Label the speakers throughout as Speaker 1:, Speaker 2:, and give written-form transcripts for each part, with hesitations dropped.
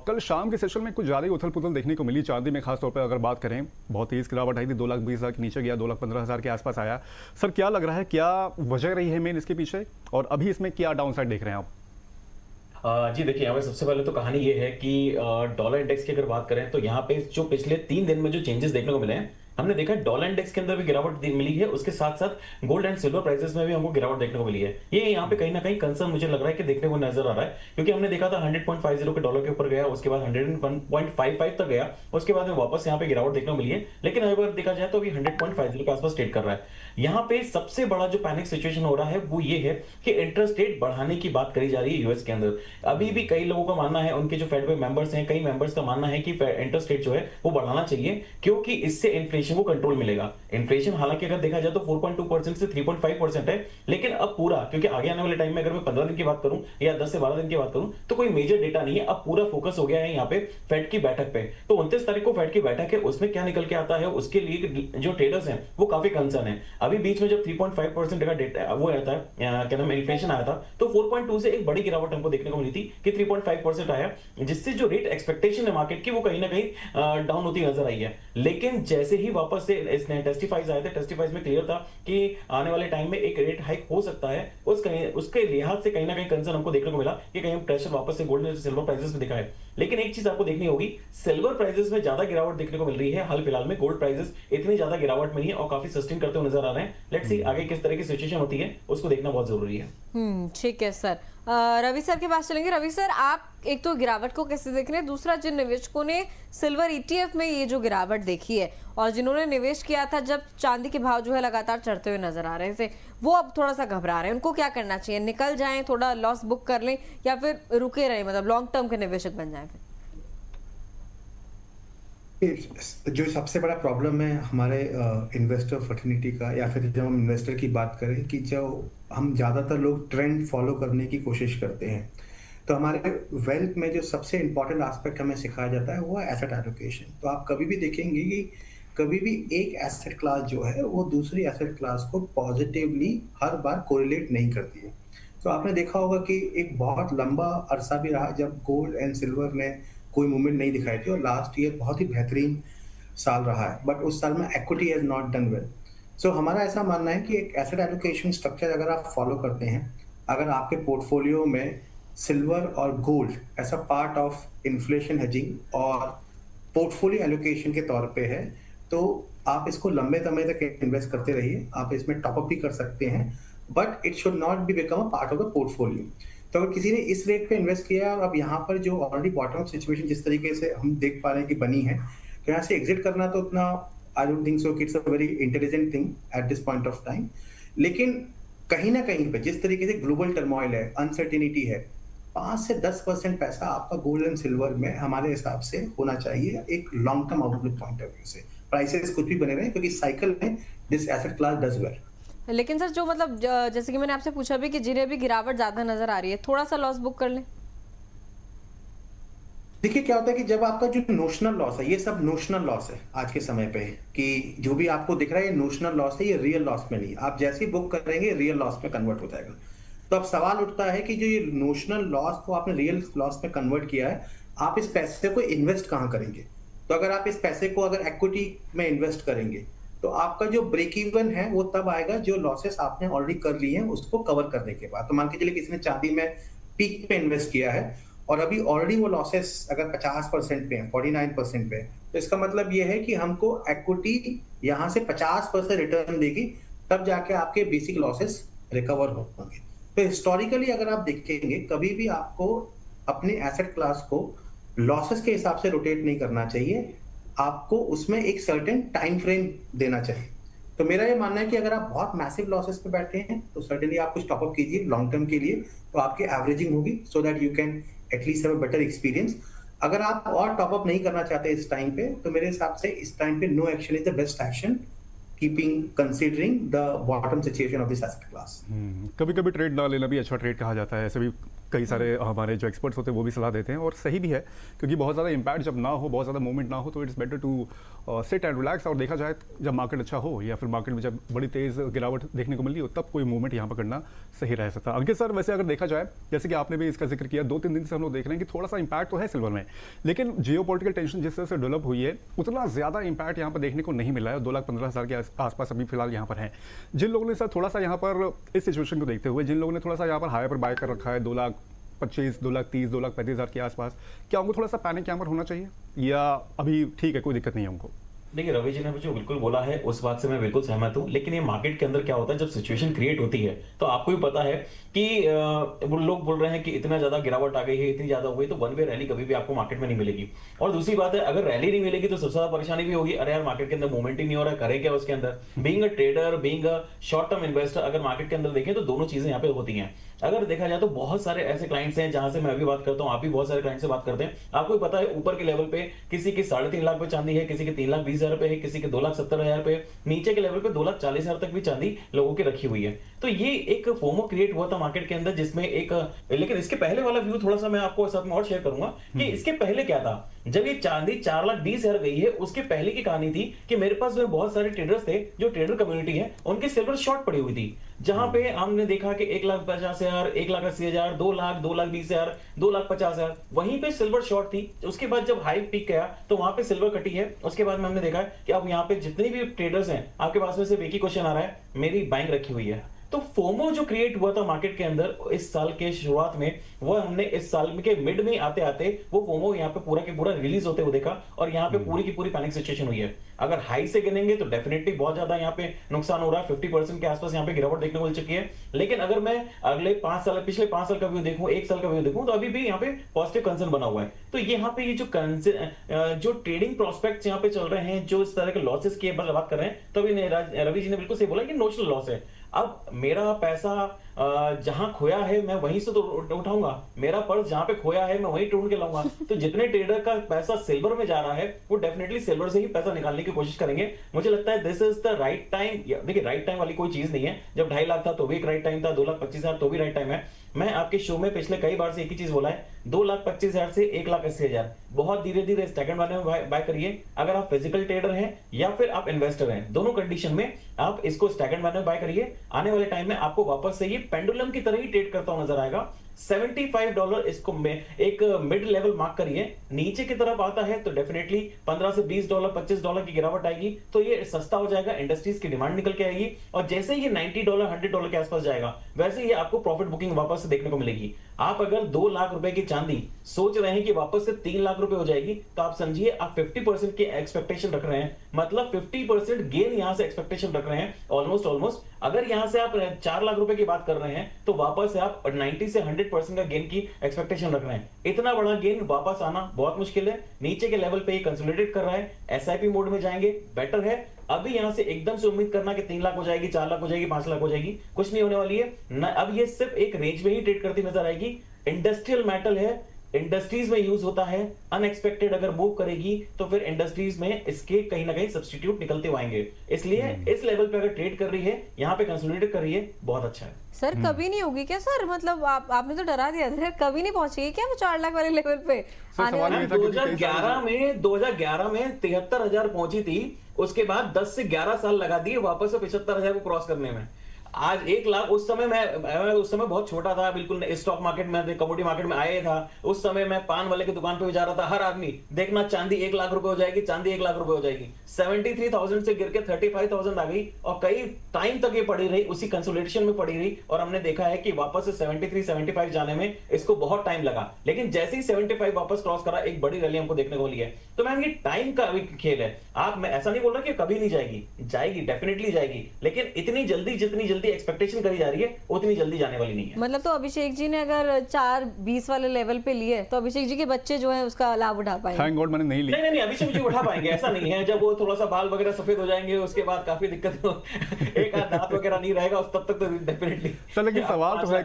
Speaker 1: कल शाम के सेशन में कुछ ज़्यादा ही उथल-पुथल देखने को मिली चांदी में, खास तौर पे अगर बात करें। बहुत तेज़ गिरावट आई थी, 2,20,000 के नीचे गया, 2,15,000 के आसपास आया। सर क्या लग रहा है, क्या वजह रही है मेन इसके पीछे, और अभी इसमें क्या डाउन साइड देख रहे हैं आप?
Speaker 2: जी देखिए, यहाँ पे सबसे पहले तो कहानी ये है कि डॉलर इंडेक्स की अगर बात करें तो यहाँ पे जो पिछले 3 दिन में जो चेंजेस देखने को मिले हैं, हमने देखा है डॉलर इंडेक्स के अंदर भी गिरावट मिली है, उसके साथ-साथ गोल्ड एंड सिल्वर प्राइसेस में भी हमको गिरावट देखने को मिली है। ये यहाँ पे कहीं न कहीं कंसर्न मुझे लग रहा है कि देखने को नज़र आ रहा है, क्योंकि हमने देखा था 100.50 के डॉलर के ऊपर गया, उसके बाद 101.55 तक गया, उसके बाद में वापस यहाँ पे गिरावट देखने को मिली है। लेकिन अगर देखा जाए तो अभी 100.50 के आसपास ट्रेड कर रहा है। यहाँ पे सबसे बड़ा जो पैनिक सिचुएशन हो रहा है वो ये है कि इंटरेस्ट रेट बढ़ाने की बात करी जा रही है यूएस के अंदर। अभी भी कई लोगों का मानना है, उनके जो फेड में मेंबर्स हैं, कई मेंबर्स का मानना है कि इंटरेस्ट रेट जो है वो बढ़ाना चाहिए, क्योंकि इससे इन्फ्लेशन को कंट्रोल मिलेगा। इन्फ्लेशन हालांकि अगर देखा जाए तो 4.2% से 3.5% है, लेकिन अब पूरा, क्योंकि आगे आने वाले टाइम में अगर मैं 15 दिन की बात करूं या 10 से 12 दिन की बात करूं, तो कोई मेजर डेटा नहीं है। अब पूरा फोकस हो गया है यहाँ पे फेड की बैठक पे। तो 29 तारीख को फेड की बैठक है, उसमें क्या निकल के आता है उसके लिए जो ट्रेडर्स हैं वो काफी कंसर्न है। अभी बीच में जब 3.5% का डेटा वो आया था, क्या नाम, इन्फ्लेशन आया था, तो 4.2 से एक बड़ी गिरावट हमको देखने को मिली थी कि 3.5% आया, जिससे जो रेट एक्सपेक्टेशन है मार्केट की वो कहीं ना कहीं डाउन होती नजर आई है। लेकिन जैसे ही वापस से इसने टेस्टिफाइज आए थे, टेस्टिफाइज में क्लियर था कि आने वाले टाइम में एक रेट हाइक हो सकता है, उसके लिहाज से कहीं ना कहीं कंसर्न हमको देखने को मिला कि कहीं प्रेशर वापस से गोल्ड एंड सिल्वर प्राइसेस में दिखा है। लेकिन एक चीज आपको देखनी होगी, सिल्वर प्राइसेस में ज्यादा गिरावट देखने को मिल रही है हाल फिलहाल में। गोल्ड प्राइसेस इतनी ज्यादा गिरावट में नहीं है और काफी सस्टेन करते हुए नजर आ रहे हैं। लेट्स सी आगे किस तरह की सिचुएशन होती है, उसको देखना बहुत जरूरी है।
Speaker 3: ठीक है सर। रवि सर के पास चलेंगे। रवि सर, आप एक तो गिरावट को कैसे देख रहे हैं, दूसरा जिन निवेशकों ने सिल्वर ईटीएफ में ये जो गिरावट देखी है और जिन्होंने निवेश किया था जब चांदी के भाव जो है लगातार चढ़ते हुए नजर आ रहे थे, वो अब थोड़ा सा घबरा रहे हैं, उनको क्या करना चाहिए? निकल जाएं, थोड़ा लॉस बुक कर लें, या फिर रुके रहें, मतलब लॉन्ग टर्म के निवेशक बन जाएं?
Speaker 4: जो सबसे बड़ा प्रॉब्लम है हमारे इन्वेस्टर फर्टिलिटी का, या फिर जब हम इन्वेस्टर की बात करें, कि जो हम ज़्यादातर लोग ट्रेंड फॉलो करने की कोशिश करते हैं, तो हमारे वेल्थ में जो सबसे इम्पॉर्टेंट एस्पेक्ट हमें सिखाया जाता है वो है एसेट एलोकेशन। तो आप कभी भी देखेंगे कि कभी भी एक एसेट क्लास जो है वो दूसरी एसेट क्लास को पॉजिटिवली हर बार कोरिलेट नहीं करती है। तो आपने देखा होगा कि एक बहुत लंबा अरसा भी रहा जब गोल्ड एंड सिल्वर ने कोई मूवमेंट नहीं दिखाई थी, और लास्ट ईयर बहुत ही बेहतरीन साल रहा है, बट उस साल में equity has not done well. So हमारा ऐसा मानना है कि एक एसेट एलोकेशन स्ट्रक्चर अगर आप फॉलो करते हैं, अगर आपके पोर्टफोलियो में सिल्वर और गोल्ड ऐसा पार्ट ऑफ इन्फ्लेशन हेजिंग और पोर्टफोलियो एलोकेशन के तौर पे है, तो आप इसको लंबे समय तक इन्वेस्ट करते रहिए। आप इसमें टॉपअप भी कर सकते हैं, but it should not be become a part of the portfolio. तो अगर किसी ने इस रेट पे इन्वेस्ट किया है और अब यहाँ पर जो ऑलरेडी बॉटम ऑफ सिचुएशन जिस तरीके से हम देख पा रहे हैं कि बनी है, तो यहाँ से एग्जिट करना तो उतना आई डोंट थिंक सो कि it's a very intelligent thing at this point of time. लेकिन कहीं ना कहीं पे जिस तरीके से ग्लोबल टर्मोइल है, अनसर्टेनिटी है, 5 से 10% पैसा आपका गोल्ड एंड सिल्वर में हमारे हिसाब से होना चाहिए, एक long term outlook point of view से। प्राइसेस कुछ भी बने रहे, क्योंकि साइकिल में this asset class does well.
Speaker 3: लेकिन सर, जो मतलब जैसे कि मैंने आपसे पूछा भी कि जिन्हें भी गिरावट ज्यादा नजर आ रही है, थोड़ा सा लॉस बुक कर लें।
Speaker 4: देखिए क्या होता है कि जब आपका जो नोशनल लॉस है, ये सब नोशनल लॉस है आज के समय पे, कि जो भी आपको दिख रहा है ये नोशनल लॉस है, ये रियल लॉस में नहीं। आप जैसे ही बुक करेंगे रियल लॉस में कन्वर्ट हो जाएगा। तो अब सवाल उठता है कि जो ये नोशनल लॉस को आपने रियल लॉस में कन्वर्ट किया है, आप इस पैसे को इन्वेस्ट कहाँ करेंगे? तो अगर आप इस पैसे को अगर इक्विटी में इन्वेस्ट करेंगे, तो आपका जो ब्रेक इवन है वो तब आएगा जो लॉसेस आपने ऑलरेडी कर लिए हैं उसको कवर करने के बाद। तो मान के चलिए किसी ने चांदी में पीक पे इन्वेस्ट किया है और अभी ऑलरेडी वो लॉसेस अगर 50% पे है, 49% पे है, तो इसका मतलब ये है कि हमको इक्विटी यहाँ से 50% रिटर्न देगी, तब जाके आपके बेसिक लॉसेस रिकवर होंगे। तो हिस्टोरिकली अगर आप देखेंगे, कभी भी आपको अपने एसेट क्लास को लॉसेस के हिसाब से रोटेट नहीं करना चाहिए, आपको उसमें एक सर्टेन टाइम फ्रेम देना चाहिए। तो मेरा ये मानना है कि अगर आप बहुत मैसिव लॉसेस पे बैठे हैं, तो सर्टेनली आप कुछ टॉपअप कीजिए लॉन्ग टर्म के लिए, तो आपकी एवरेजिंग होगी, so that you can at least have a better experience. अगर आप और टॉपअप नहीं करना चाहते इस टाइम पे, तो मेरे हिसाब से इस टाइम पे no action is the best action, keeping considering the bottom situation of this asset class.
Speaker 1: कभी कभी ट्रेड ना लेना भी अच्छा ट्रेड कहा जाता है, ऐसे भी कई सारे हमारे जो एक्सपर्ट्स होते हैं वो भी सलाह देते हैं, और सही भी है, क्योंकि बहुत ज़्यादा इम्पैक्ट जब ना हो, बहुत ज़्यादा मूवमेंट ना हो, तो it's better to sit and relax. और देखा जाए जब मार्केट अच्छा हो या फिर मार्केट में जब बड़ी तेज़ गिरावट देखने को मिली हो, तब कोई मूवमेंट यहाँ पर करना सही रह सकता है। अंकित सर, वैसे अगर देखा जाए, जैसे कि आपने भी इसका जिक्र किया, 2-3 दिन से हम लोग देख रहे हैं कि थोड़ा सा इम्पैक्ट तो है सिल्वर में, लेकिन जियोपॉलिटिकल टेंशन जिस तरह से डेवलप हुई है, उतना ज़्यादा इम्पैक्ट यहाँ पर देखने को नहीं मिला है। 2,15,000 के आसपास अभी फिलहाल यहाँ पर हैं। जिन लोगों ने सर थोड़ा सा यहाँ पर इस सिचुएशन को देखते हुए, जिन लोगों ने थोड़ा सा यहाँ पर हाई पर बाय कर रखा है 2,25,000, 2,30,000, 2,35,000 के आसपास, क्या उनको थोड़ा सा पैनिक यहाँ पर होना चाहिए, या अभी ठीक है, कोई दिक्कत नहीं है उनको?
Speaker 2: देखिए, रवि जी ने जो बिल्कुल बोला है उस बात से मैं बिल्कुल सहमत हूं, लेकिन ये मार्केट के अंदर क्या होता है, जब सिचुएशन क्रिएट होती है तो आपको भी पता है कि वो लोग बोल रहे हैं कि इतना ज्यादा गिरावट आ गई है, इतनी ज्यादा हो गई, तो वन वे रैली कभी भी आपको मार्केट में नहीं मिलेगी। और दूसरी बात है, अगर रैली नहीं मिलेगी तो सबसे ज्यादा परेशानी भी होगी, अरे यार मार्केट के अंदर मूवमेंट ही नहीं हो रहा है, करें क्या उसके अंदर। Being a trader, being a short term investor, अगर मार्केट के अंदर देखें तो दोनों चीजें यहाँ पे होती हैं। अगर देखा जाए तो बहुत सारे ऐसे क्लाइंट्स हैं जहां से मैं भी बात करता हूं, आप भी बहुत सारे क्लाइंट से बात करते हैं, आपको पता है ऊपर के लेवल पे किसी की 3.5 लाख पे चांदी है, किसी के 3,20,000 पे है, किसी के 2,70,000 पे, नीचे के लेवल पे 2,40,000 तक भी चांदी लोगों की रखी हुई है। तो ये एक फोमो क्रिएट हुआ था मार्केट के अंदर, जिसमें एक, लेकिन इसके पहले वाला व्यू थोड़ा सा मैं आपको साथ में और शेयर करूंगा कि इसके पहले क्या था। जब ये चांदी 4,20,000 गई है, उसके पहले की कहानी थी कि मेरे पास जो बहुत सारे ट्रेडर्स थे, जो ट्रेडर कम्युनिटी है, उनकी सिल्वर शॉर्ट पड़ी हुई थी, जहां पे हमने देखा कि 1,50,000, 1,80,000, 2 लाख, 2,20,000, 2,50,000, वहीं पे सिल्वर शॉर्ट थी। उसके बाद जब हाई पीक गया तो वहां पे सिल्वर कटी है। उसके बाद में हमने देखा कि अब यहाँ पे जितने भी ट्रेडर्स हैं, आपके पास में सिर्फ एक ही क्वेश्चन आ रहा है, मेरी बाइंग रखी हुई है। तो फोमो जो क्रिएट हुआ था मार्केट के अंदर इस साल के शुरुआत में, वो हमने इस साल के मिड में आते आते वो फोमो यहाँ पे पूरा के पूरा रिलीज होते हुए देखा, और यहाँ पे पूरी की पूरी पैनिक सिचुएशन हुई है। अगर हाई से गिनेंगे तो डेफिनेटली बहुत ज्यादा यहाँ पे नुकसान हो रहा है, 50% के आसपास यहाँ पे गिरावट देखने को मिल चुकी है। लेकिन अगर मैं अगले 5 साल, पिछले 5 साल का व्यू देखूं, 1 साल का व्यू देखूं, तो अभी भी यहाँ पे पॉजिटिव कंसर्न बना हुआ है। तो यहाँ पे ये जो ट्रेडिंग प्रोस्पेक्ट्स यहाँ पे चल रहे हैं, जो इस तरह के लॉसेस की बात कर रहे हैं, तो अभी रवि जी ने बिल्कुल सही बोला कि नोशनल लॉस है। अब मेरा पैसा जहां खोया है मैं वहीं से तो उठाऊंगा, मेरा पर्स जहां पे खोया है मैं वहीं ढूंढ के लाऊंगा। तो जितने ट्रेडर का पैसा सिल्वर में जा रहा है, वो डेफिनेटली सिल्वर से ही पैसा निकालने की कोशिश करेंगे। मुझे लगता है this is the right time. देखिए, राइट टाइम वाली कोई चीज नहीं है। जब 2.5 लाख था तो भी एक राइट टाइम था, 2,25,000 तो भी राइट टाइम है। मैं आपके शो में पिछले कई बार से एक ही चीज बोला है, 2,25,000 से 1,80,000 बहुत धीरे धीरे स्टैगर्ड वाले में बाय करिए। अगर आप फिजिकल ट्रेडर हैं या फिर आप इन्वेस्टर हैं, दोनों कंडीशन में आप इसको स्टैगर्ड वाले में बाय करिए। आने वाले टाइम में आपको वापस से ये पेंडुलम की तरह ही ट्रेड करता हुआ नजर आएगा। $75 इसको एक मिड लेवल मार्क करिए। नीचे की तरफ आता है तो डेफिनेटली $15 से $20, $25 की गिरावट आएगी, तो ये सस्ता हो जाएगा, इंडस्ट्रीज की डिमांड निकल के आएगी, और जैसे ही $90, $100 के आसपास जाएगा, वैसे ही आपको प्रॉफिट बुकिंग वापस से देखने को मिलेगी। आप अगर 2 लाख रुपए की चांदी सोच रहे हैं कि वापस से 3 लाख रुपए हो जाएगी, तो आप समझिए आप 50% की एक्सपेक्टेशन रख रहे हैं, मतलब 50% गेन यहां से एक्सपेक्टेशन रख रहे हैं। ऑलमोस्ट अगर यहां से आप 4 लाख रुपए की बात कर रहे हैं, तो वापस से आप 90 से 100% का गेन की एक्सपेक्टेशन रख रहे हैं। इतना बड़ा गेन वापस आना बहुत मुश्किल है। नीचे के लेवल पे ये कंसोलिडेट कर रहा है, एसआईपी मोड में जाएंगे, बेटर है। अभी यहां से एकदम से उम्मीद करना कि 3 लाख हो जाएगी, 4 लाख हो जाएगी, 5 लाख हो जाएगी, कुछ नहीं होने वाली है। अब ये सिर्फ एक रेंज में ही ट्रेड करती नजर आएगी। इंडस्ट्रियल मेटल है, इंडस्ट्रीज में यूज होता है, अनएक्सपेक्टेड अगर मूव करेगी तो फिर इंडस्ट्रीज में इसके कहीं ना कहीं सब्स्टिट्यूट निकलते आएंगे। इसलिए इस लेवल पे अगर ट्रेड कर रही है, यहाँ पे कंसोलिडेट कर रही है, बहुत अच्छा है।
Speaker 3: सर कभी नहीं होगी क्या सर? मतलब आपने तो डरा दिया सर, कभी नहीं पहुंचेगी क्या वो 4 लाख वाले लेवल पे? आने वाले
Speaker 2: 2011 में 73,000 पहुंची थी, उसके बाद 10 से 11 साल लगा दिए वापस से 75,000 को क्रॉस करने में। आज 1 लाख, उस समय मैं बहुत छोटा था, बिल्कुल स्टॉक मार्केट में, कमोडिटी मार्केट में आया था। उस समय मैं पान वाले की दुकान पे जा रहा था, हर आदमी देखना चांदी 1 लाख रुपए हो जाएगी, चांदी 1 लाख रुपए हो जाएगी। 73,000 से गिर के 35,000 आ गई, और कई टाइम तक ये पड़ी रही, उसी कंसोलिडेशन में पड़ी रही, और हमने देखा है कि वापस से 73, 75 जाने में इसको बहुत टाइम लगा। लेकिन जैसे ही 75 वापस क्रॉस करा, एक बड़ी रैली हमको देखने को मिली है। तो मैम, ये टाइम का अभी खेल है। मैं ऐसा नहीं बोल रहा कि कभी नहीं जाएगी, डेफिनेटली जाएगी, लेकिन इतनी जल्दी, जितनी जल्दी एक्सपेक्टेशन करी जा रही है, उतनी जल्दी जाने वाली नहीं है।
Speaker 3: मतलब तो अभिषेक जी ने अगर 4.20 वाले लेवल पे लिए, तो अभिषेक जी के बच्चे जो हैं उसका लाभ उठा पाएंगे।
Speaker 1: थैंक गॉड मैंने नहीं ली।
Speaker 2: नहीं, अभिषेक जी उठा पाएंगे, ऐसा नहीं है। जब वो थोड़ा सा बाल वगैरह सफेद हो जाएंगे, उसके बाद काफी दिक्कत हो, एक हाथ दांत वगैरह नहीं रहेगा, तब तक तो डेफिनेटली।
Speaker 1: सर लेकिन सवाल तो है,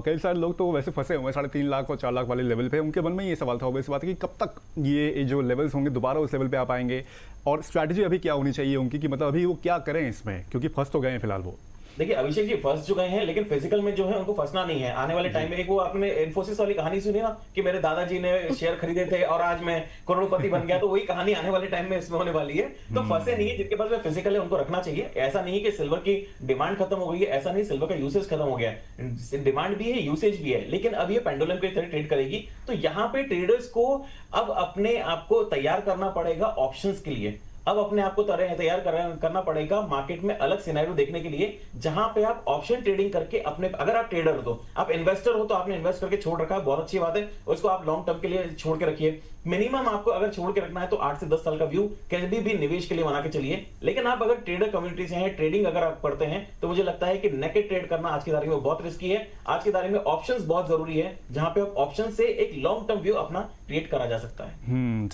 Speaker 1: कई सारे लोग तो वैसे फंसे हुए 3.5 लाख और 4 लाख वाले लेवल पे। उनके मन में ये सवाल था इस बात की, कब तक ये जो लेवल्स होंगे दोबारा उस लेवल पे आ पाएंगे, और स्ट्रैटेजी अभी क्या होनी चाहिए उनकी, कि मतलब अभी वो क्या करें इसमें, क्योंकि फंस तो गए हैं फिलहाल वो।
Speaker 2: देखिए अभिषेक जी फंस चुके हैं, लेकिन फिजिकल में जो है उनको फंसना नहीं है। आने वाले टाइम में, एक वो आपने इन्फोसिस वाली कहानी सुनी ना कि मेरे दादाजी ने शेयर खरीदे थे और आज मैं करोड़पति बन गया, तो वही कहानी आने वाले टाइम में इसमें होने वाली है। तो फंसे नहीं है, जिनके पास में फिजिकल है उनको रखना चाहिए। ऐसा नहीं है कि सिल्वर की डिमांड खत्म हो गई है, ऐसा नहीं, सिल्वर का यूसेज खत्म हो गया है, डिमांड भी है, यूसेज भी है, लेकिन अब ये पेंडुलम की तरह ट्रेड करेगी। तो यहाँ पे ट्रेडर्स को अब अपने आप को तैयार करना पड़ेगा ऑप्शंस के लिए। अब अपने आप को तैयार करना पड़ेगा मार्केट में अलग सिनेरियो देखने के लिए, जहां पे आप ऑप्शन ट्रेडिंग करके अपने, अगर आप ट्रेडर हो तो, आप इन्वेस्टर हो तो आपने इन्वेस्ट करके छोड़ रखा है, बहुत अच्छी बात है, उसको आप लॉन्ग टर्म के लिए छोड़ के रखिए। मिनिमम आपको अगर छोड़ के रखना है तो 8 से 10 साल का व्यू कभी भी निवेश के लिए बना के चलिए। लेकिन आप अगर ट्रेडर कम्युनिटी से हैं, ट्रेडिंग अगर आप करते हैं, तो मुझे लगता है कि नेकेड ट्रेड करना आज की तारीख में बहुत रिस्की है। आज की तारीख में ऑप्शंस बहुत जरूरी है, जहां पे आप ऑप्शन से एक लॉन्ग टर्म व्यू अपना क्रिएट करा जा सकता है।